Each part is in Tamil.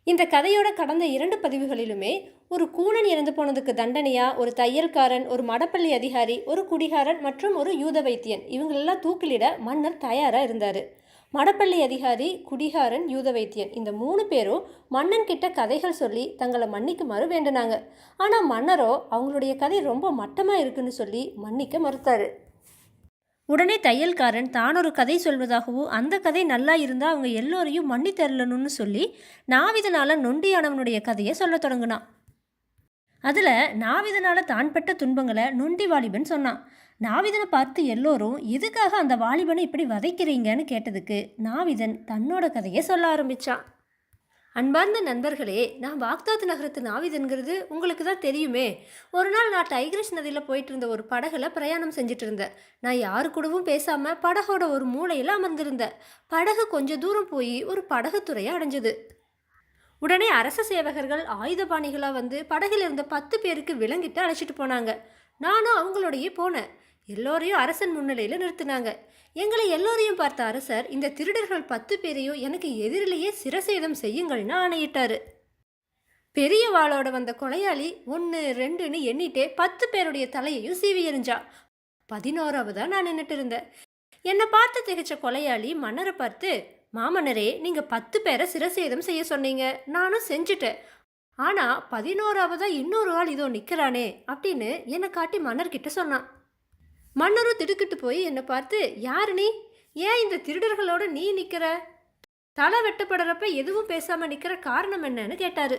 இந்த கதையோட கடந்த 2 பதிவுகளிலுமே ஒரு கூனன் இறந்து போனதுக்கு தண்டனையா ஒரு தையல்காரன், ஒரு மடப்பள்ளி அதிகாரி, ஒரு குடிகாரன் மற்றும் ஒரு யூத வைத்தியன் இவங்களெல்லாம் தூக்கிலிட மன்னர் தயாரா இருந்தாரு. மடப்பள்ளி அதிகாரி, குடிகாரன், யூத வைத்தியன் இந்த 3 பேரும் மன்னன் கிட்ட கதைகள் சொல்லி தங்களை மன்னிக்குமாறு வேண்டுனாங்க. ஆனா மன்னரோ அவங்களுடைய கதை ரொம்ப மட்டமா இருக்குன்னு சொல்லி மன்னிக்க மறுத்தாரு. உடனே தையல்காரன் தான் ஒரு கதை சொல்வதாகவும் அந்த கதை நல்லா இருந்தால் அவங்க எல்லோரையும் மன்னித்தரலணும்னு சொல்லி நாவிதனால நொண்டியானவனுடைய கதையை சொல்ல தொடங்கினான். அதில் நாவிதனால தான் பட்ட துன்பங்களை நொண்டி வாலிபன் சொன்னான். நாவிதனை பார்த்து எல்லோரும் எதுக்காக அந்த வாலிபனை இப்படி வதைக்கிறீங்கன்னு கேட்டதுக்கு நாவிதன் தன்னோட கதையை சொல்ல ஆரம்பித்தான். அன்பார்ந்த நண்பர்களே, நான் பாக்தாத் நகரத்து நாவிதன்கிறது உங்களுக்கு தான் தெரியுமே. ஒரு நாள் நான் டைக்ரிஸ் நதியில் போயிட்டு இருந்த ஒரு படகுல பிரயாணம் செஞ்சுட்டு இருந்தேன். நான் யாரு கூடவும் பேசாமல் படகோட ஒரு மூலையில் அமர்ந்திருந்தேன். படகு கொஞ்சம் தூரம் போய் ஒரு படகுத்துறையை அடைஞ்சது. உடனே அரச சேவகர்கள் ஆயுதபாணிகளாக வந்து படகுல இருந்த 10 பேருக்கு விலங்கிட்டு அழைச்சிட்டு போனாங்க. நானும் அவங்களோடையே போனேன். எல்லோரையும் அரசன் முன்னிலையில் நிறுத்தினாங்க. எங்களை எல்லோரையும் பார்த்த அரசர் இந்த திருடர்கள் 10 பேரையும் எனக்கு எதிரிலேயே சிரசேதம் செய்யுங்கள்னு ஆணையிட்டாரு. பெரிய வாளோட வந்த கொலையாளி 1 2ன்னு எண்ணிட்டே 10 பேருடைய தலையையும் சீவி எறிஞ்சா. 11ஆவதா நான் நின்றுட்டு இருந்தேன். என்னை பார்த்து திகைச்ச கொலையாளி மன்னரை பார்த்து, மாமன்னரே, நீங்கள் 10 பேரை சிரசேதம் செய்ய சொன்னீங்க, நானும் செஞ்சுட்டேன். ஆனால் 11ஆவதா இன்னொரு ஆள் இதோ நிற்கிறானே அப்படின்னு என்னை காட்டி மன்னர்கிட்ட சொன்னான். மன்னரும் திடுக்கிட்டு போய் என்னை பார்த்து, யாரு நீ? ஏன் இந்த திருடர்களோட நீ நிற்கிற? தலை வெட்டப்படுறப்ப எதுவும் பேசாமல் நிற்கிற காரணம் என்னன்னு கேட்டாரு.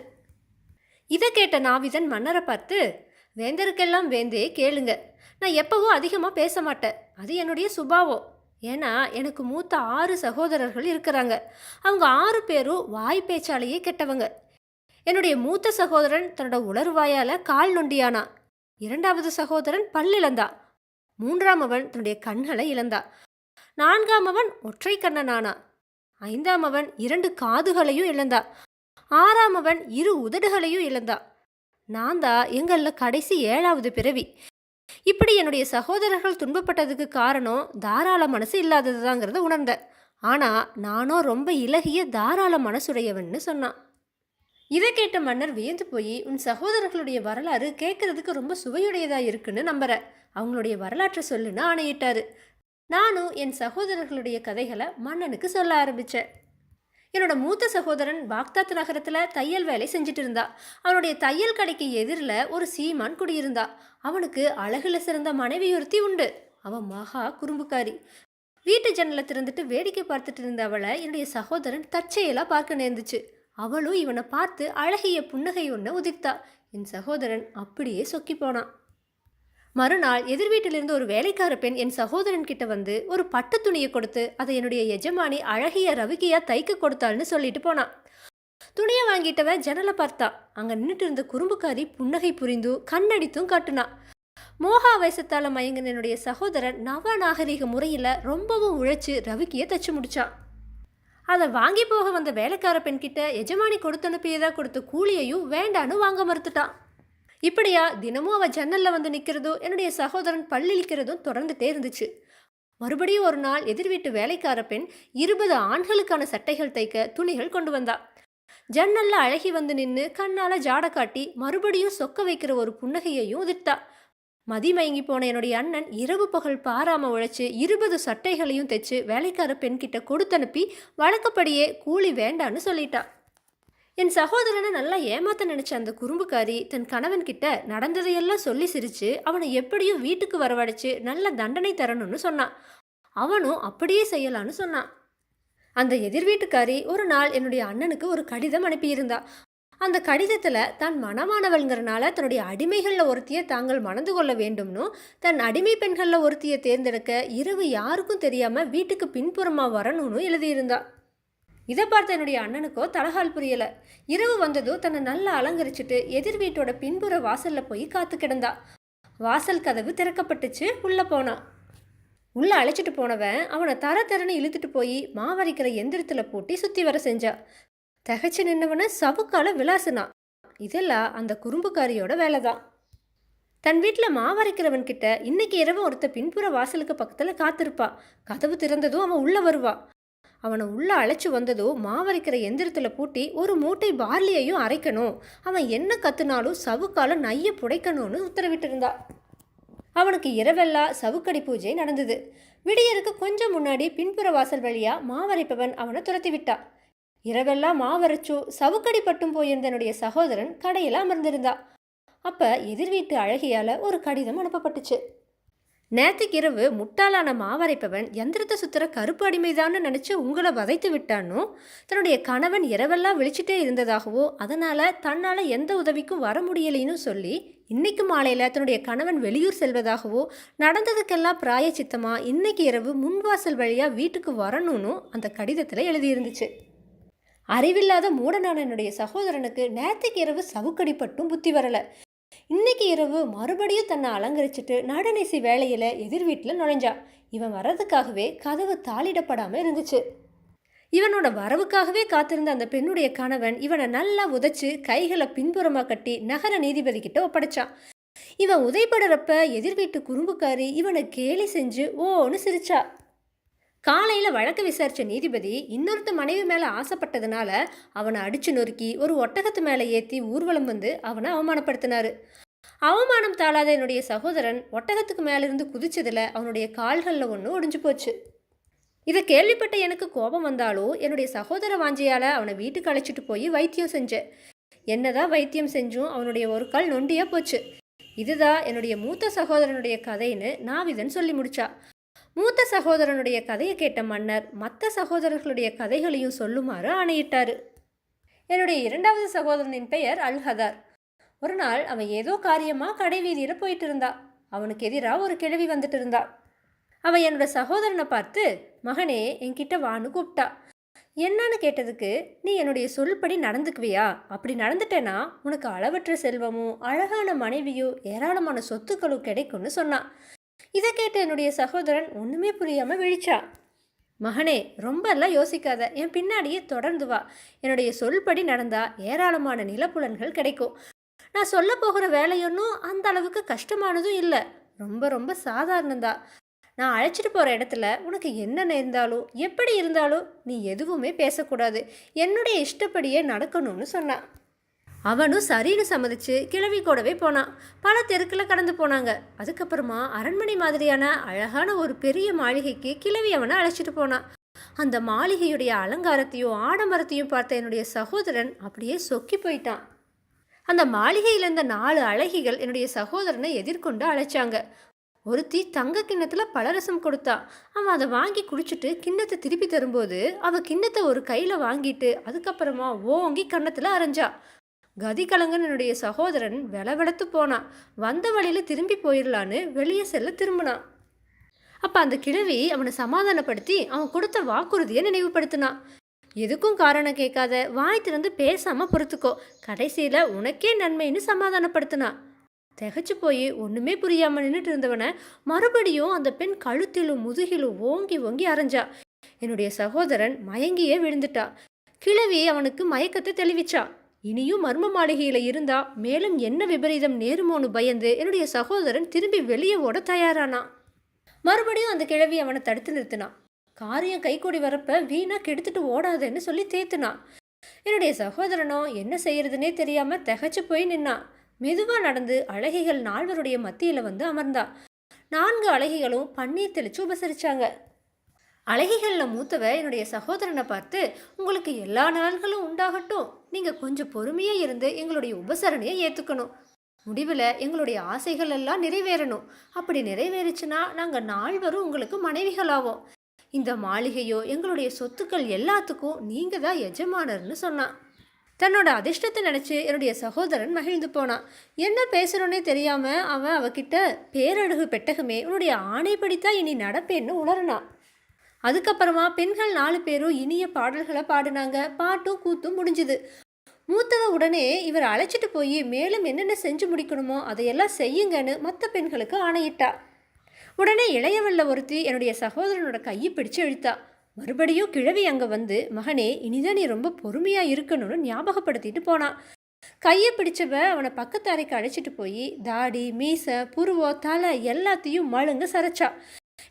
இதை கேட்ட நாவிதன் மன்னரை பார்த்து, வேந்தருக்கெல்லாம் வேந்தே கேளுங்க, நான் எப்பவும் அதிகமாக பேச மாட்டேன். அது என்னுடைய சுபாவம். ஏன்னா எனக்கு மூத்த 6 சகோதரர்கள் இருக்கிறாங்க. அவங்க 6 பேரும் வாய் பேச்சாலேயே கெட்டவங்க. என்னுடைய மூத்த சகோதரன் தன்னோட உளறுவாயால் கால் நொண்டியானா. 2வது சகோதரன் பல்லிழந்தா. 3ஆமவன் தன்னுடைய கண்களை இழந்தா. 4ஆமவன் ஒற்றை கண்ணனானா. 5ஆமவன் 2 காதுகளையும் இழந்தா. 6ஆமவன் 2 உதடுகளையும் இழந்தா. நான் தான் எங்களில் கடைசி 7வது பிறவி. இப்படி என்னுடைய சகோதரர்கள் துன்பப்பட்டதுக்கு காரணம் தாராள மனசு இல்லாததுதாங்கிறத உணர்ந்தேன். ஆனால் நானும் ரொம்ப இலகிய தாராள மனசுடையவன்னு சொன்னான். இதை கேட்ட மன்னர் வியந்து போய், உன் சகோதரர்களுடைய வரலாறு கேட்கறதுக்கு ரொம்ப சுவையுடையதாக இருக்குன்னு நம்புறேன். அவங்களுடைய வரலாற்றை சொல்லுன்னு ஆணையிட்டாரு. நானும் என் சகோதரர்களுடைய கதைகளை மன்னனுக்கு சொல்ல ஆரம்பித்தேன். என்னோட மூத்த சகோதரன் பாக்தாத் நகரத்தில் தையல் வேலை செஞ்சுட்டு இருந்தா. அவனுடைய தையல் கடைக்கு எதிரில் ஒரு சீமான் குடியிருந்தா. அவனுக்கு அழகில் சிறந்த மனைவி ஒருத்தி உண்டு. அவன் மகா குறும்புக்காரி. வீட்டு ஜன்னலை திறந்துட்டு வேடிக்கை பார்த்துட்டு இருந்த அவளை என்னுடைய சகோதரன் தற்செயலாக பார்க்க நேர்ந்துச்சு. அவளும் இவனை பார்த்து அழகிய புன்னகை ஒன்று உதிர்த்தா. என் சகோதரன் அப்படியே சொக்கி போனான். மறுநாள் எதிர் வீட்டிலிருந்து ஒரு வேலைக்கார பெண் என் சகோதரன் கிட்ட வந்து ஒரு பட்டு துணியை கொடுத்து அதை என்னுடைய எஜமானி அழகிய ரவிக்கையா தைக்க கொடுத்தாள்னு சொல்லிட்டு போனான். துணியை வாங்கிட்டவன் ஜன்னலை பார்த்தா. அங்கே நின்றுட்டு இருந்த குறும்புக்காரி புன்னகை புரிந்து கண்ணடித்தும் காட்டுனா. மோகாவேசத்தால் மயங்கின என்னுடைய சகோதரன் நவநாகரிக முறையில் ரொம்பவும் உழைச்சி ரவிக்கையை தச்சு முடிச்சான். அதை வாங்கி போக வந்த வேலைக்கார பெண்கிட்ட எஜமானி கொடுத்து அனுப்பியதா கொடுத்த கூலியையும் வேண்டான்னு வாங்க மறுத்துட்டான். இப்படியா தினமும் அவள் ஜன்னலில் வந்து நிற்கிறதும் என்னுடைய சகோதரன் பல்லிழிக்கிறதும் தொடர்ந்துட்டே இருந்துச்சு. மறுபடியும் ஒரு நாள் எதிர் வீட்டு வேலைக்கார பெண் 20 ஆண்களுக்கான சட்டைகள் தைக்க துணிகள் கொண்டு வந்தா. ஜன்னலில் அழகி வந்து நின்று கண்ணால் ஜாட காட்டி மறுபடியும் சொக்க வைக்கிற ஒரு புன்னகையையும் உதிர்த்தா. மதிமயங்கி போன என்னுடைய அண்ணன் இரவு பகல் பாராமல் உழைச்சி 20 சட்டைகளையும் தைச்சு வேலைக்கார பெண்கிட்ட கொடுத்தனுப்பி வழக்கப்படியே கூலி வேண்டான்னு சொல்லிட்டா. என் சகோதரனை நல்லா ஏமாத்த நினைச்ச அந்த குறும்புக்காரி தன் கணவன்கிட்ட நடந்ததையெல்லாம் சொல்லி சிரிச்சு அவனை எப்படியும் வீட்டுக்கு வரவழைச்சு நல்ல தண்டனை தரணும்னு சொன்னான். அவனும் அப்படியே செய்யலான்னு சொன்னான். அந்த எதிர் வீட்டுக்காரி ஒரு நாள் என்னுடைய அண்ணனுக்கு ஒரு கடிதம் அனுப்பியிருந்தா. அந்த கடிதத்தில் தான் மனமானவள்ங்கிறனால தன்னுடைய அடிமைகளில் ஒருத்தியை தாங்கள் மணந்து கொள்ள வேண்டும்னு, தன் அடிமை பெண்களில் ஒருத்தியை தேர்ந்தெடுக்க இரவு யாருக்கும் தெரியாமல் வீட்டுக்கு பின்புறமாக வரணும்னு எழுதியிருந்தா. இதை பார்த்த என்னுடைய அண்ணனுக்கோ தலகால் புரியலை. இரவு வந்ததும் தன்னை நல்லா அலங்கரிச்சுட்டு எதிர் வீட்டோட பின்புற வாசலில் போய் காத்து கிடந்தா. வாசல் கதவு திறக்கப்பட்டுச்சு. உள்ளே போனான். உள்ளே அழைச்சிட்டு போனவன் அவனை தரன்னு இழுத்துட்டு போய் மாவரைக்கிற எந்திரத்தில் போட்டி சுற்றி வர செஞ்சா. தகச்சு நின்னவனை சவுக்கால விளாசுனா. இதெல்லாம் அந்த குறும்புக்காரியோட வேலை தான். தன் வீட்டில் மாவரைக்கிறவன் கிட்ட இன்னைக்கு இரவு ஒருத்த பின்புற வாசலுக்கு பக்கத்தில் காத்திருப்பா. கதவு திறந்ததும் அவன் உள்ளே வருவா. அவனை உள்ளே அழைச்சி வந்ததும் மாவரைக்கிற எந்திரத்தில் பூட்டி ஒரு மூட்டை பார்லியையும் அரைக்கணும், அவன் என்ன கத்துனாலும் சவுக்கால நைய புடைக்கணும்னு உத்தரவிட்டிருந்தா. அவனுக்கு இரவெல்லாம் சவுக்கடி பூஜை நடந்தது. விடியருக்கு கொஞ்சம் முன்னாடி பின்புற வாசல் வழியா மாவரைப்பவன் அவனை துரத்தி விட்டா. இரவெல்லாம் மாவரைச்சும் சவுக்கடி பட்டும் போயிருந்த என்னுடைய சகோதரன் கடையில் அமர்ந்திருந்தா. அப்போ எதிர் வீட்டு அழகியால் ஒரு கடிதம் அனுப்பப்பட்டுச்சு. நேற்றுக்கு இரவு முட்டாளான மாவரைப்பவன் யந்திரத்தை சுற்றுற கருப்பு அடிமைதான்னு நினச்சி உங்களை வதைத்து விட்டானோ, தன்னுடைய கணவன் இரவெல்லாம் விழிச்சிட்டே இருந்ததாகவோ, அதனால் தன்னால் எந்த உதவிக்கும் வர முடியலைன்னு சொல்லி இன்னைக்கு மாலையில் தன்னுடைய கணவன் வெளியூர் செல்வதாகவோ, நடந்ததுக்கெல்லாம் பிராயச்சித்தமாக இன்னைக்கு இரவு முன்வாசல் வழியாக வீட்டுக்கு வரணும்னு அந்த கடிதத்தில் எழுதியிருந்துச்சு. அறிவில்லாத மூடனான என்னுடைய சகோதரனுக்கு நேற்றுக்கு இரவு சவுக்கடிப்பட்டும் புத்தி வரலை. இன்னைக்கு இரவு மறுபடியும் தன்னை அலங்கரிச்சுட்டு நடுநிசி வேளையில் எதிர் வீட்டில் நுழைஞ்சா. இவன் வர்றதுக்காகவே கதவு தாளிடப்படாமல் இருந்துச்சு. இவனோட வரவுக்காகவே காத்திருந்த அந்த பெண்ணுடைய கணவன் இவனை நல்லா உதைச்சு கைகளை பின்புறமாக கட்டி நகர நீதிபதி கிட்ட ஒப்படைச்சான். இவன் உதைப்படுறப்ப எதிர் வீட்டு குறும்புக்காரி இவனை கேலி செஞ்சு ஓன்னு சிரிச்சா. காலையில் வழக்கு விசாரித்த நீதிபதி இன்னொருத்த மனைவி மேலே ஆசைப்பட்டதுனால அவனை அடிச்சு நொறுக்கி ஒரு ஒட்டகத்து மேலே ஏற்றி ஊர்வலம் வந்து அவனை அவமானப்படுத்தினார். அவமானம் தாளாத என்னுடைய சகோதரன் ஒட்டகத்துக்கு மேலிருந்து குதிச்சதில் அவனுடைய கால்களில் ஒன்று ஒடிஞ்சு போச்சு. இதை கேள்விப்பட்ட எனக்கு கோபம் வந்தாலும் என்னுடைய சகோதர வாஞ்சியால் அவனை வீட்டுக்கு அழைச்சிட்டு போய் வைத்தியம் செஞ்சேன். என்னதான் வைத்தியம் செஞ்சும் அவனுடைய ஒரு கால் நொண்டியாக போச்சு. இதுதான் என்னுடைய மூத்த சகோதரனுடைய கதைன்னு நாவிதன் சொல்லி முடிச்சா. மூத்த சகோதரனுடைய கதையை கேட்ட மன்னர் மற்ற சகோதரர்களுடைய கதைகளையும் சொல்லுமாறு ஆணையிட்டார். என்னுடைய இரண்டாவது சகோதரனின் பெயர் அல்ஹதார். ஒரு நாள் அவன் ஏதோ காரியமாக கடை வீதியில் போயிட்டு இருந்தா. அவனுக்கு எதிராக ஒரு கிழவி வந்துட்டு இருந்தா. அவன் என்னோட சகோதரனை பார்த்து, மகனே என்கிட்ட வான்னு கூப்பிட்டா. என்னன்னு கேட்டதுக்கு, நீ என்னுடைய சொல்படி நடந்துக்குவியா? அப்படி நடந்துட்டேன்னா உனக்கு அளவற்ற செல்வமும் அழகான மனைவியும் ஏராளமான சொத்துக்களும் கிடைக்கும்னு சொன்னான். இதை கேட்ட என்னுடைய சகோதரன் ஒன்றுமே புரியாமல் விழிச்சா. மகனே, ரொம்ப எல்லாம் யோசிக்காத, என் பின்னாடியே தொடர்ந்து வா. என்னுடைய சொல்படி நடந்தால் ஏராளமான நிலப்புலன்கள் கிடைக்கும். நான் சொல்ல போகிற வேலையொன்னும் அந்த அளவுக்கு கஷ்டமானதும் இல்லை, ரொம்ப ரொம்ப சாதாரணந்தா. நான் அழைச்சிட்டு போகிற இடத்துல உனக்கு என்ன நேர்ந்தாலும் எப்படி இருந்தாலும் நீ எதுவுமே பேசக்கூடாது, என்னுடைய இஷ்டப்படியே நடக்கணும்னு சொன்னான். அவனும் சரின்னு சம்மதிச்சு கிழவி கூடவே போனான். பல தெருக்களை கடந்து போனாங்க. அதுக்கப்புறமா அரண்மனை மாதிரியான அழகான ஒரு பெரிய மாளிகைக்கு கிழவி அவனை அழைச்சிட்டு போனான். அந்த மாளிகையுடைய அலங்காரத்தையும் ஆடம்பரத்தையும் பார்த்த என்னுடைய சகோதரன் அப்படியே சொக்கி போயிட்டான். அந்த மாளிகையில் இருந்த 4 அழகிகள் என்னுடைய சகோதரனை எதிர்கொண்டு அழைச்சாங்க. ஒருத்தி தங்க கிண்ணத்தில் பலரசம் கொடுத்தா. அவன் அதை வாங்கி குடிச்சிட்டு கிண்ணத்தை திருப்பி தரும்போது அவள் கிண்ணத்தை ஒரு கையில் வாங்கிட்டு அதுக்கப்புறமா ஓங்கி கன்னத்தில் அரைஞ்சா. கதி கலங்கன் என்னுடைய சகோதரன் வெளவெளத்து போனான். வந்த வழியில் திரும்பி போயிடலான்னு வெளியே செல்ல திரும்பினான். அப்போ அந்த கிழவி அவனை சமாதானப்படுத்தி அவன் கொடுத்த வாக்குறுதியை நினைவுபடுத்தினான். எதுக்கும் காரணம் கேட்காத, வாய் திறந்து பேசாமல் பொறுத்துக்கோ, கடைசியில் உனக்கே நன்மைன்னு சமாதானப்படுத்தினான். திகச்சு போய் ஒன்றுமே புரியாமல் நின்றுட்டு இருந்தவனை மறுபடியும் அந்த பெண் கழுத்திலும் முதுகிலும் ஓங்கி ஓங்கி அரைஞ்சா. என்னுடைய சகோதரன் மயங்கியே விழுந்துட்டா. கிழவி அவனுக்கு மயக்கத்தை தெளிவிச்சா. இனியும் மர்ம மாளிகையில் இருந்தா மேலும் என்ன விபரீதம் நேருமோன்னு பயந்து என்னுடைய சகோதரன் திரும்பி வெளியே ஓட தயாரானான். மறுபடியும் அந்த கிழவி அவனை தடுத்து நிறுத்தினான். காரியம் கைகூடி வரப்ப வீணா கெடுத்துட்டு ஓடாதேன்னு சொல்லி தேத்துனான். என்னுடைய சகோதரனோ என்ன செய்யறதுனே தெரியாம திகச்சு போய் நின்னான். மெதுவா நடந்து அழகிகள் 4 மத்தியில வந்து அமர்ந்தா. 4 அழகிகளும் பன்னீர் தெளிச்சு உபசரிச்சாங்க. அழகிகளில் மூத்தவ என்னுடைய சகோதரனை பார்த்து, உங்களுக்கு எல்லா நாள்களும் உண்டாகட்டும், நீங்கள் கொஞ்சம் பொறுமையாக இருந்து எங்களுடைய உபசரணையை ஏற்றுக்கணும். முடிவில் எங்களுடைய ஆசைகள் எல்லாம் நிறைவேறணும். அப்படி நிறைவேறுச்சுன்னா நாங்கள் 4 உங்களுக்கு மனைவிகளாவோம். இந்த மாளிகையோ எங்களுடைய சொத்துக்கள் எல்லாத்துக்கும் நீங்கள் தான் எஜமானர்னு சொன்னான். தன்னோட அதிர்ஷ்டத்தை நினச்சி என்னுடைய சகோதரன் மகிழ்ந்து போனான். என்ன பேசுகிறோன்னே தெரியாமல் அவன் அவகிட்ட, பேரழகு பெட்டகமே, உன்னுடைய ஆணைப்படித்தான் இனி நடப்பேன்னு உணர்னான். அதுக்கப்புறமா பெண்கள் 4 பேரும் இனிய பாடல்களை பாடினாங்க. பாட்டும் கூத்தும் முடிஞ்சுது. மூத்தவ உடனே இவர் அழைச்சிட்டு போய் மேலும் என்னென்ன செஞ்சு முடிக்கணுமோ அதையெல்லாம் செய்யுங்கன்னு மற்ற பெண்களுக்கு ஆணையிட்டா. உடனே இளையவல்ல ஒருத்தி என்னுடைய சகோதரனோட கையை பிடிச்சு இழுத்தா. மறுபடியும் கிழவி அங்கே வந்து, மகனே இனிதான் நீ ரொம்ப பொறுமையாக இருக்கணும்னு ஞாபகப்படுத்திட்டு போனான். கையை பிடிச்சவ அவனை பக்கத்து அறைக்கு அழைச்சிட்டு போய் தாடி, மீசை, புருவம், தலை எல்லாத்தையும் மழுங்க சரைச்சா.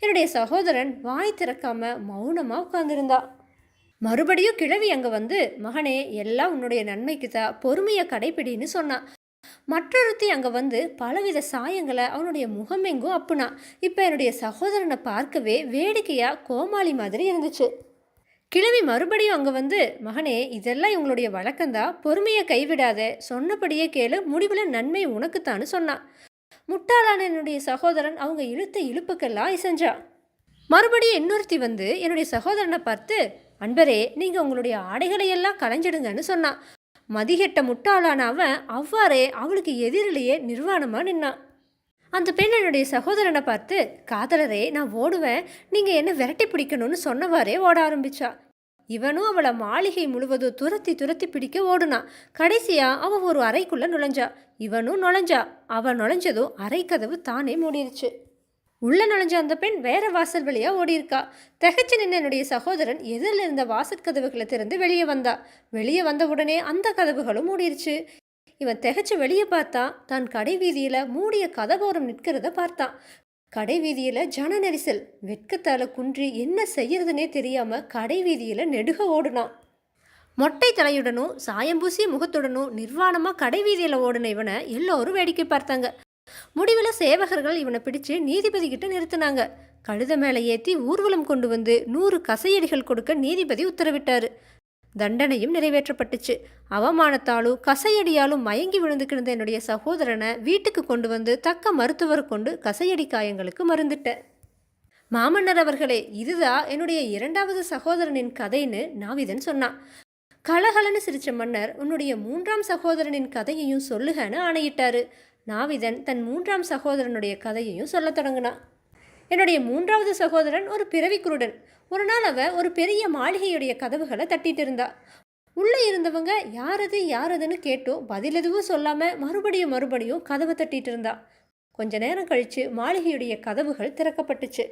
என்னுடைய சகோதரன் வாய் திறக்காம மௌனமாக உட்கார்ந்துருந்தா. மறுபடியும் கிழவி அங்கே வந்து, மகனே எல்லாம் உன்னுடைய நன்மைக்கு தான், பொறுமையை கடைப்பிடின்னு சொன்னான். மற்றொருத்தி அங்கே வந்து பலவித சாயங்களை அவனுடைய முகமெங்கும் அப்புனா. இப்போ என்னுடைய சகோதரனை பார்க்கவே வேடிக்கையாக கோமாளி மாதிரி இருந்துச்சு. கிழவி மறுபடியும் அங்கே வந்து, மகனே இதெல்லாம் இவங்களுடைய வழக்கம்தான், பொறுமையை கைவிடாத, சொன்னபடியே கேளு, முடிவில் நன்மை உனக்குத்தான்னு சொன்னான். முட்டாளான என்னுடைய சகோதரன் அவங்க இழுத்த இழுப்புக்கெல்லாம் இசைஞ்சான். மறுபடியும் இன்னொருத்தி வந்து என்னுடைய சகோதரனை பார்த்து, அன்பரே நீங்கள் உங்களுடைய ஆடைகளை எல்லாம் களைஞ்சிடுங்கன்னு சொன்னான். மதிகெட்ட முட்டாளான அவன் அவ்வாறே அவளுக்கு எதிரிலேயே நிர்வாணமாக நின்னான். அந்த பெண் என்னுடைய சகோதரனை பார்த்து, காதலரே நான் ஓடுவேன், நீங்கள் என்ன விரட்டி பிடிக்கணும்னு சொன்னவாறே ஓட ஆரம்பிச்சா. இவனும் அவளை மாளிகை முழுவதும் துரத்தி துரத்தி பிடிக்க ஓடுனான். கடைசியாக அவன் ஒரு அறைக்குள்ளே நுழைஞ்சா. இவனும் நுழைஞ்சா. அவன் நுழைஞ்சதும் அறை கதவு தானே மூடிருச்சு. உள்ளே நுழைஞ்ச அந்த பெண் வேற வாசல் வழியாக ஓடியிருக்கா. திகைச்சு நின்று என்னுடைய சகோதரன் எதிரில் இருந்த வாசற்கதவுகளை திறந்து வெளியே வந்தா. வெளியே வந்த உடனே அந்த கதவுகளும் மூடிருச்சு. இவன் திகைச்சு வெளியே பார்த்தான். தான் கடை வீதியில் மூடிய கதவோரம் நிற்கிறத பார்த்தான். கடை வீதியில் ஜன நெரிசல். வெட்கத்தால் குன்றி என்ன செய்யறதுனே தெரியாமல் கடை வீதியில் நெடுக ஓடுனான். மொட்டை தலையுடனும் சாயம்பூசிய முகத்துடனும் நிர்வாணமாக கடை வீதியில் ஓடின இவனை எல்லோரும் வேடிக்கை பார்த்தாங்க. முடிவில் சேவகர்கள் இவனை பிடிச்சு நீதிபதி கிட்ட நிறுத்தினாங்க. கழுத மேலே ஏற்றி ஊர்வலம் கொண்டு வந்து 100 கசையடிகள் கொடுக்க நீதிபதி உத்தரவிட்டாரு. தண்டனையும் நிறைவேற்றப்பட்டுச்சு. அவமானத்தாலும் கசையடியாலும் மயங்கி விழுந்து கிடந்த என்னுடைய சகோதரனை வீட்டுக்கு கொண்டு வந்து தக்க மருத்துவர் கொண்டு கசையடி காயங்களுக்கு மருந்துட்டேன். மாமன்னர் அவர்களே, இதுதான் என்னுடைய 2வது சகோதரனின் கதைன்னு நாவிதன் சொன்னான். கலகலன்னு சிரிச்ச மன்னர், உன்னுடைய 3ஆம் சகோதரனின் கதையையும் சொல்லுகன்னு ஆணையிட்டாரு. நாவிதன் தன் 3ஆம் சகோதரனுடைய கதையையும் சொல்ல தொடங்கினான். என்னுடைய 3வது சகோதரன் ஒரு பிறவி குருடன். ஒரு நாள் அவ ஒரு பெரிய மாளிகையுடைய கதவுகளை தட்டிட்டு இருந்தா. உள்ளே இருந்தவங்க யாரது யாரதுன்னு கேட்டோம், பதில் எதுவும் சொல்லாமல் மறுபடியும் கதவை தட்டிட்டு இருந்தா. கொஞ்ச நேரம் கழித்து மாளிகையுடைய கதவுகள் திறக்கப்பட்டுச்சு.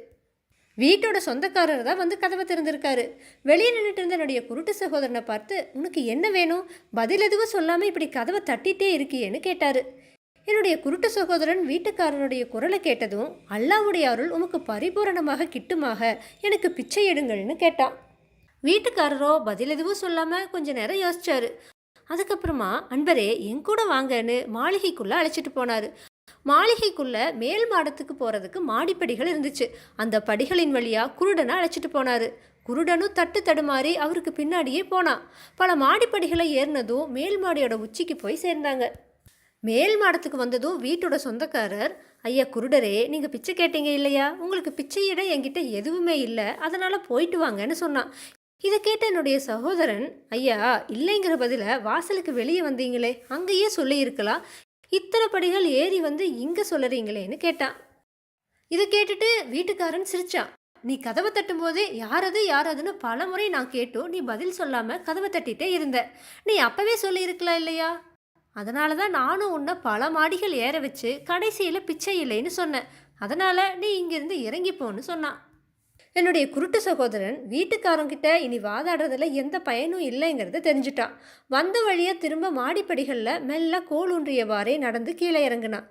வீட்டோட சொந்தக்காரர் தான் வந்து கதவை திறந்திருக்காரு. வெளியே நின்றுட்டு இருந்த என்னுடைய குருட்டு சகோதரனை பார்த்து, உனக்கு என்ன வேணும், பதில் எதுவும் சொல்லாமல் இப்படி கதவை தட்டிகிட்டே இருக்கியேன்னு கேட்டார். என்னுடைய குருட்டு சகோதரன் வீட்டுக்காரனுடைய குரலை கேட்டதும், அல்லாவுடைய அருள் உமக்கு பரிபூரணமாக கிட்டுமாக, எனக்கு பிச்சை எடுங்கள்னு கேட்டான். வீட்டுக்காரரோ பதில் எதுவும் சொல்லாமல் கொஞ்ச நேரம் யோசிச்சாரு. அதுக்கப்புறமா, அன்பரே என் கூட வாங்கன்னு மாளிகைக்குள்ளே அழைச்சிட்டு போனார். மாளிகைக்குள்ளே மேல் மாடத்துக்கு போகிறதுக்கு மாடிப்படிகள் இருந்துச்சு. அந்த படிகளின் வழியாக குருடனை அழைச்சிட்டு போனார். குருடனும் தட்டு தடுமாறி அவருக்கு பின்னாடியே போனான். பல மாடிப்படிகளை ஏறினதும் மேல் மாடியோட உச்சிக்கு போய் சேர்ந்தாங்க. மேல் மாடத்துக்கு வந்ததும் வீட்டோட சொந்தக்காரர், ஐயா குருடரே, நீங்கள் பிச்சை கேட்டீங்க இல்லையா, உங்களுக்கு பிச்சையிட என்கிட்ட எதுவுமே இல்லை, அதனால் போயிட்டு வாங்கன்னு சொன்னான். இதை கேட்ட என்னுடைய சகோதரன், ஐயா இல்லைங்கிற பதில வாசலுக்கு வெளியே வந்தீங்களே, அங்கேயே சொல்லியிருக்கலாம், இத்தனை படிகள் ஏறி வந்து இங்கே சொல்லுறீங்களேன்னு கேட்டான். இதை கேட்டுட்டு வீட்டுக்காரன் சிரிச்சான். நீ கதவை தட்டும் போதே யாரதுன்னு பல முறை நான் கேட்டோம், நீ பதில் சொல்லாமல் கதவை தட்டிகிட்டே இருந்த, நீ அப்போவே சொல்லியிருக்கலாம் இல்லையா, அதனால தான் நானும் உன்னை பல மாடிகள் ஏற வச்சு கடைசியில் பிச்சை இல்லைன்னு சொன்னேன், அதனால் நீ இங்கேருந்து இறங்கிப்போன்னு சொன்னான். என்னுடைய குருட்டு சகோதரன் வீட்டுக்காரங்கிட்ட இனி வாதாடுறதுல எந்த பயனும் இல்லைங்கிறத தெரிஞ்சுட்டான். வந்த வழியாக திரும்ப மாடிப்படிகளில் மெல்ல கோல் ஊன்றியவாறே நடந்து கீழே இறங்குனான்.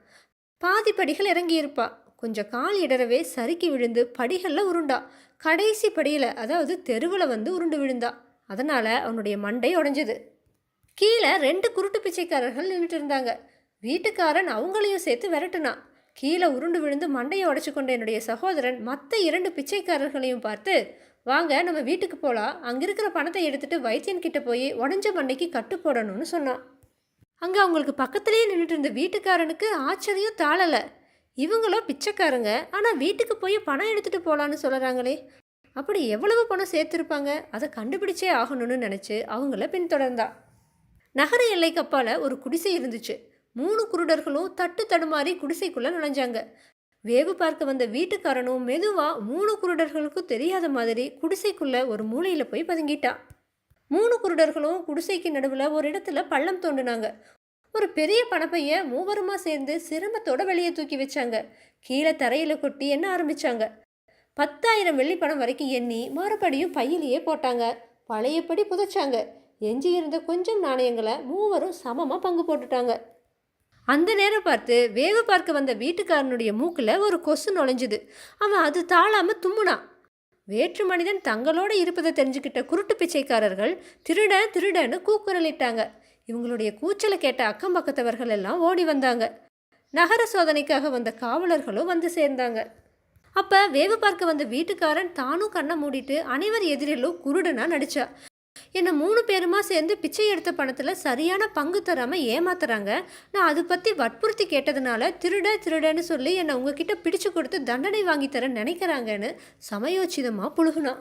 பாதி படிகள் இறங்கியிருப்பா. கொஞ்சம் கால் இடறவே சறுக்கி விழுந்து படிகளில் உருண்டா. கடைசி படியில், அதாவது தெருவில் வந்து உருண்டு விழுந்தா. அதனால் அவனுடைய மண்டை உடைஞ்சது. கீழே 2 குருட்டு பிச்சைக்காரர்கள் நின்றுட்டு இருந்தாங்க. வீட்டுக்காரன் அவங்களையும் சேர்த்து விரட்டுனான். கீழே உருண்டு விழுந்து மண்டையை உடைச்சு கொண்ட என்னுடைய சகோதரன் மற்ற 2 பிச்சைக்காரர்களையும் பார்த்து, வாங்க நம்ம வீட்டுக்கு போகலாம், அங்கே இருக்கிற பணத்தை எடுத்துகிட்டு வைத்தியன்கிட்ட போய் உடஞ்ச மண்டைக்கு கட்டு போடணும்னு சொன்னான். அங்கே அவங்களுக்கு பக்கத்துலேயே நின்றுட்டு இருந்த வீட்டுக்காரனுக்கு ஆச்சரியம் தாழலை. இவங்களோ பிச்சைக்காரங்க, ஆனால் வீட்டுக்கு போய் பணம் எடுத்துகிட்டு போகலான்னு சொல்கிறாங்களே, அப்படி எவ்வளவு பணம் சேர்த்துருப்பாங்க, அதை கண்டுபிடிச்சே ஆகணும்னு நினச்சி அவங்கள பின்தொடர்ந்தா. நகர எல்லைக்கு அப்பால் ஒரு குடிசை இருந்துச்சு. 3 குருடர்களும் தட்டு தடுமாறி குடிசைக்குள்ளே நுழைஞ்சாங்க. வேவு பார்க்க வந்த வீட்டுக்காரனும் மெதுவாக 3 குருடர்களுக்கும் தெரியாத மாதிரி குடிசைக்குள்ளே ஒரு மூலையில் போய் பதுங்கிட்டான். 3 குருடர்களும் குடிசைக்கு நடுவில் ஒரு இடத்துல பள்ளம் தோண்டினாங்க. ஒரு பெரிய பணப்பையை மூவருமா சேர்ந்து சிரமத்தோட வெளியே தூக்கி வச்சாங்க. கீழே தரையில் கொட்டி எண்ண ஆரம்பிச்சாங்க. 10,000 வெள்ளி பணம் வரைக்கும் எண்ணி மறுபடியும் பையிலேயே போட்டாங்க. பழையபடி புதைச்சாங்க. எஞ்சி இருந்த கொஞ்சம் நாணயங்களை மூவரும் சமமாக பங்கு போட்டுட்டாங்க. அந்த நேரம் பார்த்து வேவு பார்க்க வந்த வீட்டுக்காரனுடைய மூக்கில் ஒரு கொசு நுழைஞ்சுது. அவன் அது தாழாமல் தும்முனான். வேற்று மனிதன் தங்களோட இருப்பதை தெரிஞ்சுக்கிட்ட குருட்டு பிச்சைக்காரர்கள் திருட திருடன்னு கூக்குரலிட்டாங்க. இவங்களுடைய கூச்சலை கேட்ட அக்கம் பக்கத்தவர்கள் எல்லாம் ஓடி வந்தாங்க. நகர சோதனைக்காக வந்த காவலர்களும் வந்து சேர்ந்தாங்க. அப்ப வேவு பார்க்க வந்த வீட்டுக்காரன் தானும் கண்ணை மூடிட்டு அனைவர் எதிரிலும் குருடனா நடிச்சா. என்னை 3 பேருமா சேர்ந்து பிச்சை எடுத்த பணத்தில் சரியான பங்கு தராமல் ஏமாத்துறாங்க. நான் அதை பற்றி வற்புறுத்தி கேட்டதுனால திருடன்னு சொல்லி என்னை உங்ககிட்ட பிடிச்சு கொடுத்து தண்டனை வாங்கி தர நினைக்கிறாங்கன்னு சமயோச்சிதமாக புழுகுனான்.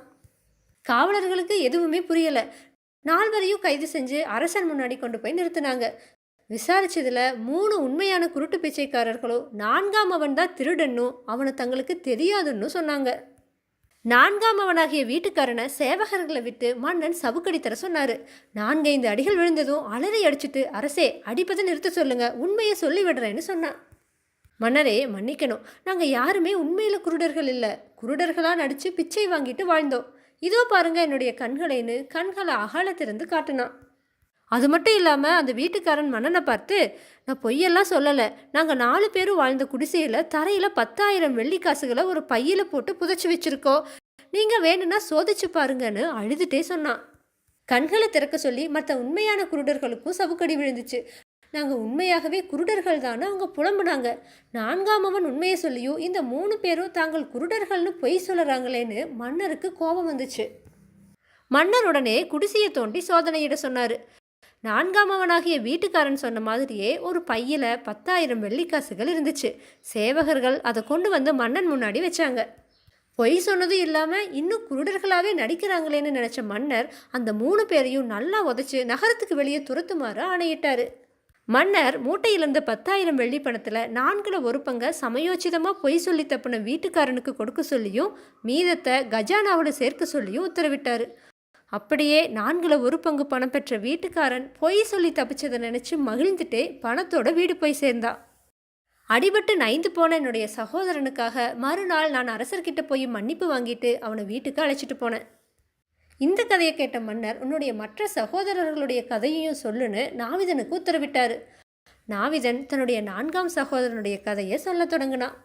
காவலர்களுக்கு எதுவுமே புரியலை. 4 பேரையும் கைது செஞ்சு அரசன் முன்னாடி கொண்டு போய் நிறுத்தினாங்க. விசாரிச்சதுல 3 உண்மையான குருட்டு பிச்சைக்காரர்களும் 4ஆம் அவன் தான் திருடன்னும் அவனை தங்களுக்கு தெரியாதுன்னு சொன்னாங்க. 4ஆம் அவனாகிய வீட்டுக்காரனை சேவகர்களை விட்டு மன்னன் சவுக்கடி தர சொன்னாரு. 4-5 அடிகள் விழுந்ததும் அலறி அடிச்சுட்டு, அரசே அடிப்பதை நிறுத்த சொல்லுங்க, உண்மையை சொல்லி விடுறேன்னு சொன்னான். மன்னரே மன்னிக்கணும், நாங்கள் யாருமே உண்மையில் குருடர்கள் இல்லை, குருடர்களாக நடித்து பிச்சை வாங்கிட்டு வாழ்ந்தோம். இதோ பாருங்க என்னுடைய கண்களைன்னு கண்களை அகல திறந்து காட்டினான். அது மட்டும் இல்லாமல் அந்த வீட்டுக்காரன் மன்னனை பார்த்து, நான் பொய்யெல்லாம் சொல்லலை, நாங்கள் 4 பேரும் வாழ்ந்த குடிசையில் தரையில் 10,000 வெள்ளிக்காசுகளை ஒரு பையில் போட்டு புதைச்சி வச்சுருக்கோம், நீங்கள் வேணும்னா சோதிச்சு பாருங்கன்னு அழுதுகிட்டே சொன்னான். கண்களை திறக்க சொல்லி மற்ற உண்மையான குருடர்களுக்கும் சவுக்கடி விழுந்துச்சு. நாங்கள் உண்மையாகவே குருடர்கள் தானே அவங்க புலம்புனாங்க. 4ஆம் அவன் உண்மையை சொல்லியும் இந்த 3 பேரும் தாங்கள் குருடர்கள்னு பொய் சொல்கிறாங்களேன்னு மன்னருக்கு கோபம் வந்துச்சு. மன்னர் உடனே குடிசையை தோண்டி சோதனையிட சொன்னார். 4ஆம் அவனாகிய வீட்டுக்காரன் சொன்ன மாதிரியே ஒரு பையில் 10,000 வெள்ளிக்காசுகள் இருந்துச்சு. சேவகர்கள் அதை கொண்டு வந்து மன்னன் முன்னாடி வச்சாங்க. பொய் சொன்னதும் இல்லாமல் இன்னும் குருடர்களாகவே நடிக்கிறாங்களேன்னு நினச்ச மன்னர் அந்த 3 பேரையும் நல்லா உதைச்சு நகரத்துக்கு வெளியே துரத்துமாறு ஆணையிட்டார். மன்னர் மூட்டையிலிருந்த 10,000 வெள்ளி பணத்தில் 4ல் 1 பங்கை சமயோச்சிதமாக பொய் சொல்லி தப்புன வீட்டுக்காரனுக்கு கொடுக்க சொல்லியும் மீதத்தை கஜானாவோட சேர்க்க சொல்லியும் உத்தரவிட்டார். அப்படியே 4ல் 1 பங்கு பணம் பெற்ற வீட்டுக்காரன் பொய் சொல்லி தப்பிச்சதை நினச்சி மகிழ்ந்துட்டே பணத்தோட வீடு போய் சேர்ந்தான். அடிபட்டு நைந்து போன என்னுடைய சகோதரனுக்காக மறுநாள் நான் அரசர்கிட்ட போய் மன்னிப்பு வாங்கிட்டு அவனை வீட்டுக்கு அழைச்சிட்டு போனேன். இந்த கதையை கேட்ட மன்னர், உன்னுடைய மற்ற சகோதரர்களுடைய கதையையும் சொல்லுன்னு நாவிதனுக்கு உத்தரவிட்டார். நாவிதன் தன்னுடைய 4ஆம் சகோதரனுடைய கதையை சொல்ல தொடங்கினான்.